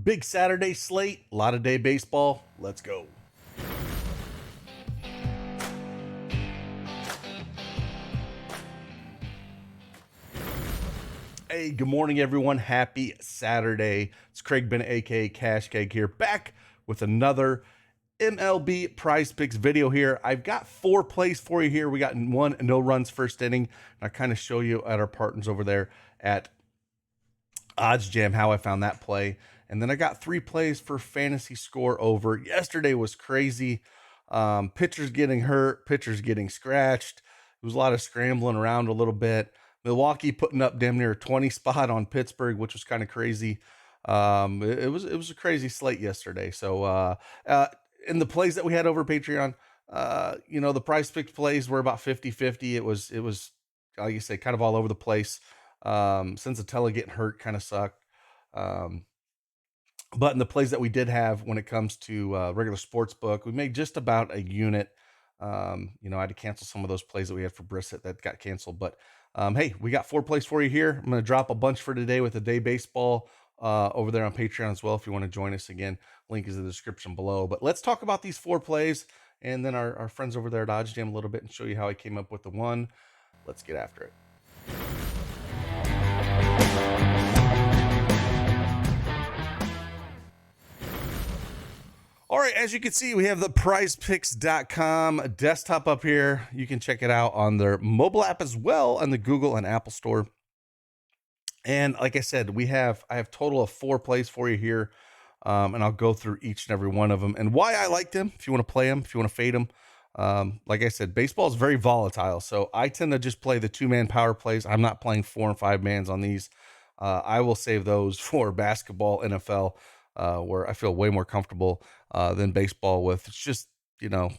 Big Saturday slate, a lot of day baseball. Let's go. Hey, good morning, everyone. Happy Saturday. It's Craig Bennett, aka Cash Cake, here, back with another MLB Prize Picks video here. I've got 4 plays for you here. We got 1 no runs first inning. And I kind of show you at our partners over there at oddsjam how I found that play. And then I got 3 plays for fantasy score over. Yesterday was crazy. Pitchers getting hurt, pitchers getting scratched. There was a lot of scrambling around a little bit. Milwaukee putting up damn near a 20 spot on Pittsburgh, which was kind of crazy. It was a crazy slate yesterday. So in the plays that we had over Patreon, the Prize Picks plays were about 50-50. It was like you say, kind of all over the place. Sensatella getting hurt kind of sucked. But in the plays that we did have when it comes to regular sports book, we made just about a unit. I had to cancel some of those plays that we had for Brissett that got canceled. But hey, we got 4 plays for you here. I'm going to drop a bunch for today with the day baseball over there on Patreon as well. If you want to join us again, link is in the description below. But let's talk about these 4 plays and then our friends over there at oddsjam a little bit and show you how I came up with the one. Let's get after it. All right, as you can see, we have the prizepicks.com desktop up here. You can check it out on their mobile app as well on the Google and Apple store. And like I said, I have a total of 4 plays for you here. And I'll go through each and every one of them and why I like them. If you want to play them, if you want to fade them. Like I said, baseball is very volatile. So I tend to just play the 2-man power plays. I'm not playing 4 and 5 mans on these. I will save those for basketball, NFL, where I feel way more comfortable than baseball with. It's just, like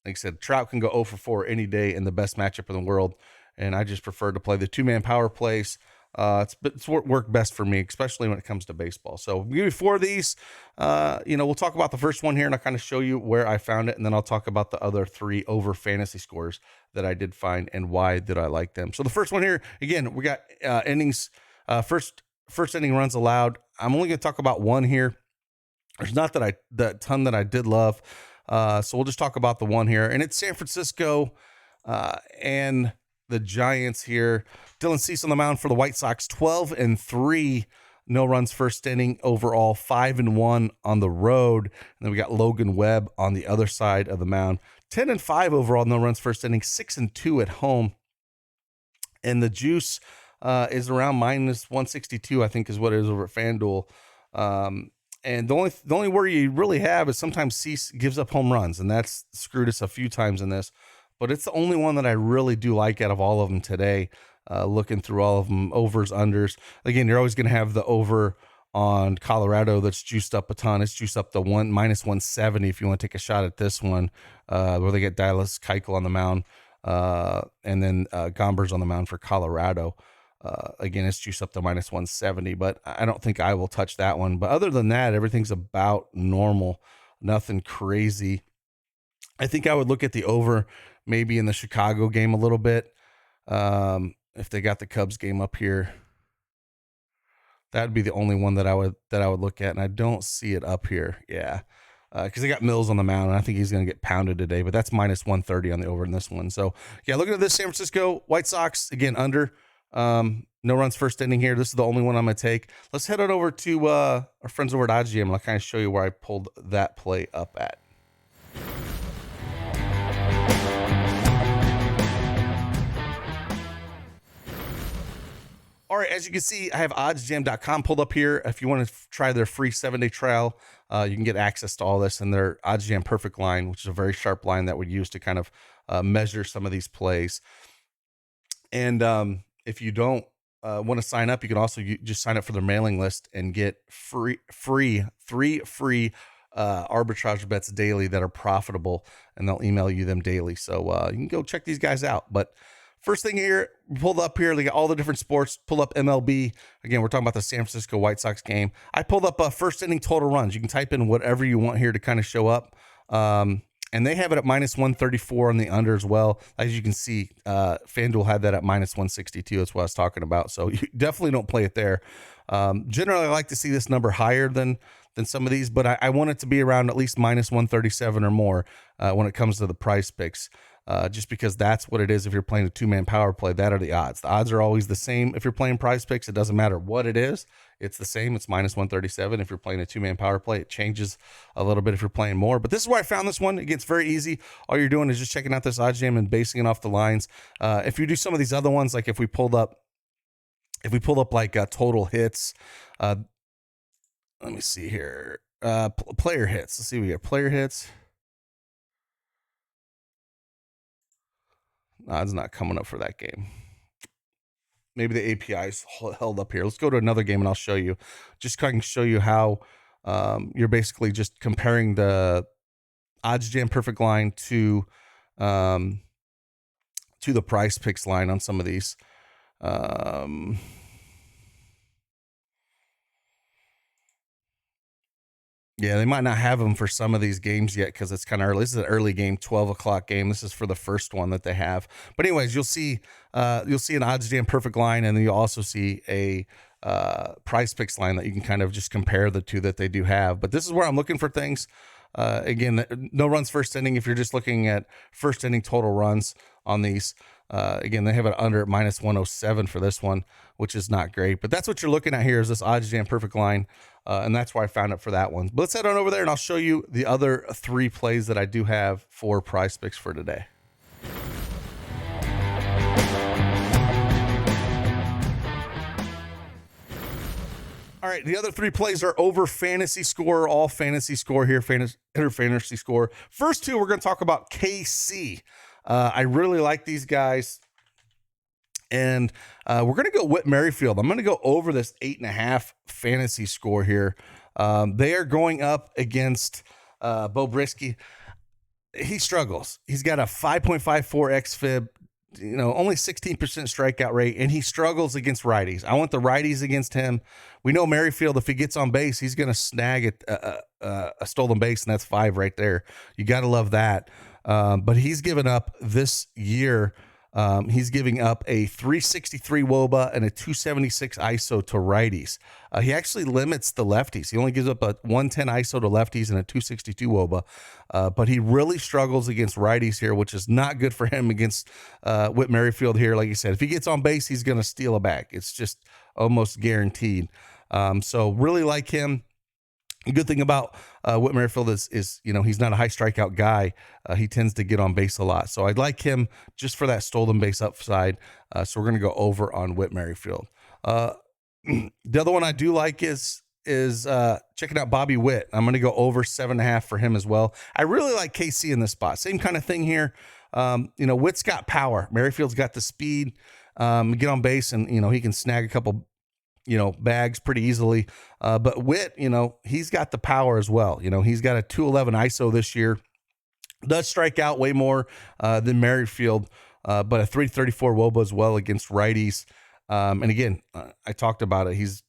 I said, Trout can go 0 for 4 any day in the best matchup in the world. And I just prefer to play the 2-man power plays. It's worked best for me, especially when it comes to baseball. So we'll give you 4 of these. We'll talk about the first one here and I'll kind of show you where I found it. And then I'll talk about the other 3 over fantasy scores that I did find and why did I like them. So the first one here, again, we got innings, first inning runs allowed. I'm only going to talk about 1 here. There's not that ton that I did love. So we'll just talk about the 1 here. And it's San Francisco and the Giants here. Dylan Cease on the mound for the White Sox, 12-3, no runs first inning overall, 5-1 on the road. And then we got Logan Webb on the other side of the mound, 10-5 overall, no runs first inning, 6-2 at home. And the juice is around -162, I think is what it is over at FanDuel. And the only worry you really have is sometimes Cease gives up home runs, and that's screwed us a few times in this. But it's the only one that I really do like out of all of them today. Looking through all of them, overs, unders. Again, you're always going to have the over on Colorado that's juiced up a ton. It's juiced up to -170 if you want to take a shot at this one, where they get Dallas Keuchel on the mound, and then Gomber's on the mound for Colorado. Again, it's juiced up to -170, but I don't think I will touch that one. But other than that, everything's about normal, nothing crazy. I think I would look at the over maybe in the Chicago game a little bit. If they got the Cubs game up here, that'd be the only one that I would look at. And I don't see it up here. Yeah. Because they got Mills on the mound, and I think he's going to get pounded today, but that's -130 on the over in this one. So yeah, looking at this San Francisco White Sox, again, under. No runs first inning here. This is the only one I'm going to take. Let's head on over to our friends over at oddsjam, and I'll kind of show you where I pulled that play up at. All right, as you can see, I have oddsjam.com pulled up here. If you want to try their free 7-day trial, you can get access to all this in their oddsjam perfect line, which is a very sharp line that we use to kind of measure some of these plays. And if you don't want to sign up, you can also just sign up for their mailing list and get three free arbitrage bets daily that are profitable, and they'll email you them daily. So you can go check these guys out. But first thing here, pulled up here, they got all the different sports, pull up MLB. Again, we're talking about the San Francisco White Sox game. I pulled up first inning total runs. You can type in whatever you want here to kind of show up. And they have it at -134 on the under as well. As you can see, FanDuel had that at -162. That's what I was talking about. So you definitely don't play it there. Generally, I like to see this number higher than some of these, but I want it to be around at least minus 137 or more when it comes to the price picks. Just because that's what it is. If you're playing a 2-man power play, that are the odds. The odds are always the same. If you're playing price picks, it doesn't matter what it is. It's the same. It's minus 137. If you're playing a 2-man power play, it changes a little bit if you're playing more. But this is where I found this one. It gets very easy. All you're doing is just checking out this oddsjam and basing it off the lines. If you do some of these other ones, like if we pulled up like total hits, let me see here. Player hits. Let's see. We got player hits. It's not coming up for that game. Maybe the API's held up here. Let's go to another game and I'll show you. Just kind of show you how you're basically just comparing the oddsjam perfect line to the price picks line on some of these. Yeah, they might not have them for some of these games yet because it's kind of early. This is an early game, 12 o'clock game. This is for the first one that they have. But anyways, you'll see an oddsjam perfect line, and then you'll also see a price picks line that you can kind of just compare the two that they do have. But this is where I'm looking for things. Again, no runs first inning. If you're just looking at first inning total runs on these, again, they have it under at minus 107 for this one, which is not great. But that's what you're looking at here is this oddsjam perfect line. And that's why I found it for that one. But let's head on over there and I'll show you the other 3 plays that I do have for price picks for today. All right, the other 3 plays are over fantasy score, all fantasy score here, fantasy score. First 2, we're going to talk about KC. I really like these guys. And we're going to go Whit Merrifield. I'm going to go over this 8.5 fantasy score here. They are going up against Bo Brisky. He struggles. He's got a 5.54 xFib, only 16% strikeout rate, and he struggles against righties. I want the righties against him. We know Merrifield, if he gets on base, he's going to snag a stolen base, and that's 5 right there. You got to love that. But he's given up this year. He's giving up a 363 WOBA and a 276 ISO to righties. He actually limits the lefties. He only gives up a 110 ISO to lefties and a 262 WOBA. But he really struggles against righties here, which is not good for him against Whit Merrifield here. Like you said, if he gets on base, he's going to steal a bag. It's just almost guaranteed. So really like him. The good thing about Whit Merrifield is he's not a high strikeout guy. He tends to get on base a lot. So I'd like him just for that stolen base upside. So we're going to go over on Whit Merrifield. The other one I do like is checking out Bobby Witt. I'm going to go over 7.5 for him as well. I really like KC in this spot. Same kind of thing here. Witt's got power. Merrifield's got the speed, get on base, and he can snag a couple bags pretty easily. But Witt, he's got the power as well. He's got a 211 ISO this year. Does strike out way more than Merrifield, but a 334 WOBA as well against righties. And again, I talked about it. He's,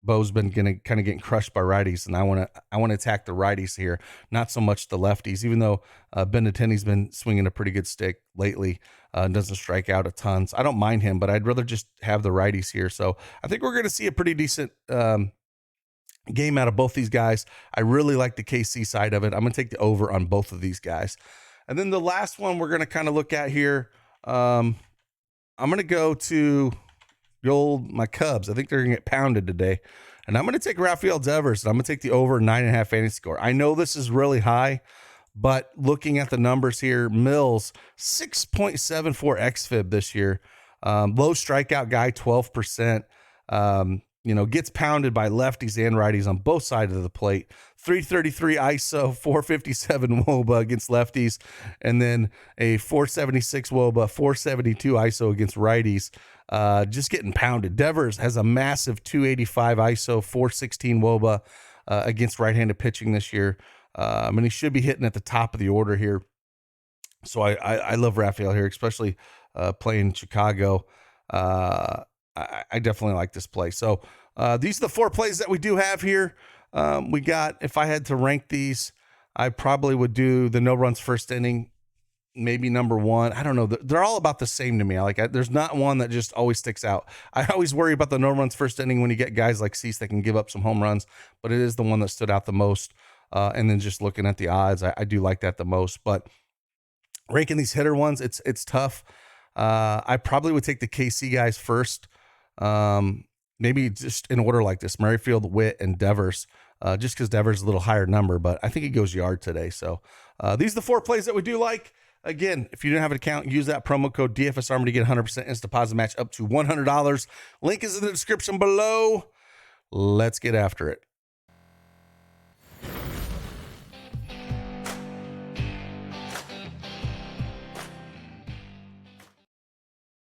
Bo's been kind of getting crushed by righties, and I want to attack the righties here, not so much the lefties. Even though Benintendi's been swinging a pretty good stick lately, doesn't strike out a ton. So I don't mind him, but I'd rather just have the righties here. So I think we're going to see a pretty decent game out of both these guys. I really like the KC side of it. I'm going to take the over on both of these guys. And then the last one we're going to kind of look at here, I'm going to go to my Cubs. I think they're going to get pounded today. And I'm going to take Rafael Devers. I'm going to take the over 9.5 fantasy score. I know this is really high, but looking at the numbers here, Mills, 6.74 xFib this year. Low strikeout guy, 12%. Gets pounded by lefties and righties on both sides of the plate. 333 ISO, 457 WOBA against lefties, and then a 476 WOBA, 472 ISO against righties. Just getting pounded. Devers has a massive 285 ISO, 416 WOBA against right-handed pitching this year. And he should be hitting at the top of the order here. So I love Rafael here, especially playing Chicago. I definitely like this play. So these are the 4 plays that we do have here. We got, if I had to rank these, I probably would do the no runs first inning maybe number one. I don't know. They're all about the same to me. There's not one that just always sticks out. I always worry about the no runs first inning when you get guys like Cease that can give up some home runs, but it is the one that stood out the most. And then just looking at the odds, I do like that the most. But ranking these hitter ones, it's tough. I probably would take the KC guys first. Maybe just in order like this: Merrifield, Witt, and Devers. Just because Devers is a little higher number, but I think he goes yard today. So these are the 4 plays that we do like. Again, if you don't have an account, use that promo code DFSArmy to get 100% instant deposit match up to $100. Link is in the description below. Let's get after it.